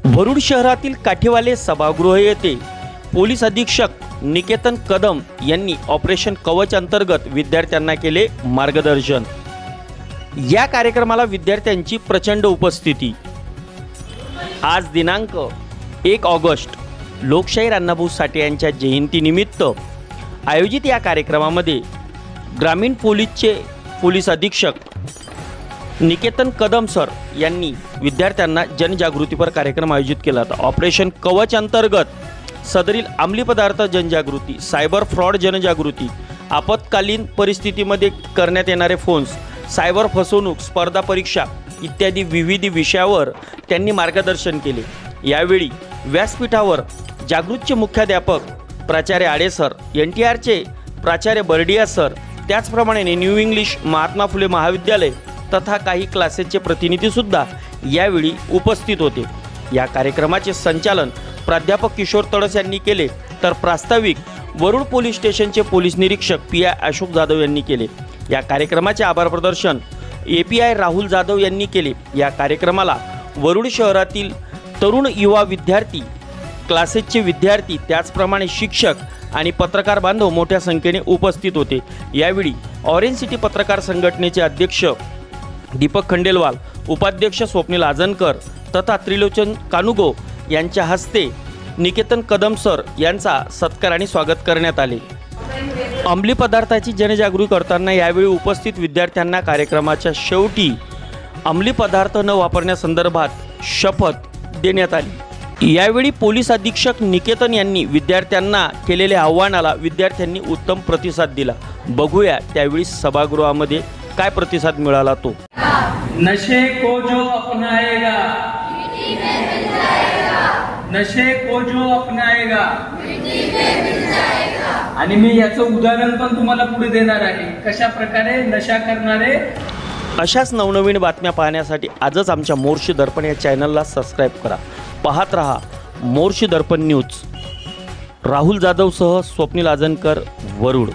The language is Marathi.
वरुड शहरातील काठेवाले सभागृह येथे पोलीस अधीक्षक निकेतन कदम यांनी ऑपरेशन कवच अंतर्गत विद्यार्थ्यांना केले मार्गदर्शन। या कार्यक्रमाला विद्यार्थ्यांची प्रचंड उपस्थिती। आज दिनांक 1 ऑगस्ट लोकशाहीर अण्णाभाऊ साठे यांच्या जयंतीनिमित्त आयोजित या कार्यक्रमामध्ये ग्रामीण पोलीसचे पोलीस अधीक्षक निकेतन कदम सर यांनी विद्यार्थ्यांना जनजागृतीपर कार्यक्रम आयोजित केला होता। ऑपरेशन कवच अंतर्गत सदरील अंमली पदार्थ जनजागृती, सायबर फ्रॉड जनजागृती, आपत्कालीन परिस्थितीमध्ये करण्यात येणारे फोन्स, सायबर फसवणूक, स्पर्धा परीक्षा इत्यादी विविध विषयावर त्यांनी मार्गदर्शन केले। यावेळी व्यासपीठावर जागृतचे मुख्याध्यापक प्राचार्य आडे सर, NTRचे प्राचार्य बर्डिया सर, त्याचप्रमाणे न्यू इंग्लिश महात्मा फुले महाविद्यालय तथा काही क्लासेसचे प्रतिनिधीसुद्धा यावेळी उपस्थित होते। या कार्यक्रमाचे संचालन प्राध्यापक किशोर तडस यांनी केले, तर प्रास्ताविक वरुड पोलीस स्टेशनचे पोलीस निरीक्षक PI अशोक जाधव यांनी केले। या कार्यक्रमाचे आभार प्रदर्शन API राहुल जाधव यांनी केले। या कार्यक्रमाला वरुड शहरातील तरुण युवा विद्यार्थी, क्लासेसचे विद्यार्थी, त्याचप्रमाणे शिक्षक आणि पत्रकार बांधव मोठ्या संख्येने उपस्थित होते। यावेळी ऑरेंज सिटी पत्रकार संघटनेचे अध्यक्ष दीपक खंडेलवाल, उपाध्यक्ष स्वप्नील आजनकर तथा त्रिलोचन कानुगो यांच्या हस्ते निकेतन कदम सर यांचा सत्कार आणि स्वागत करण्यात आले। अंमली पदार्थाची जनजागृती करताना यावेळी उपस्थित विद्यार्थ्यांना कार्यक्रमाच्या शेवटी अंमली पदार्थ न वापरण्यासंदर्भात शपथ देण्यात आली। यावेळी पोलीस अधीक्षक निकेतन यांनी विद्यार्थ्यांना केलेल्या आव्हानाला विद्यार्थ्यांनी उत्तम प्रतिसाद दिला। बघूया त्यावेळी सभागृहामध्ये काय प्रतिसाद मिळाला तो। नशे को जो अपनाएगा, नशे को जो अपनाएगा, आणि मी याचं उदाहरण पण तुम्हाला पुढे देणार आहे, कशा प्रकारे नशा करणारे। अशाच नवनवीन बातम्या पाहण्यासाठी आजच आमच्या मोर्शी दर्पण या चॅनलला सबस्क्राईब करा। पाहत रहा मोर्शी दर्पण न्यूज। राहुल जाधवसह स्वप्नील आजनकर, वरुड।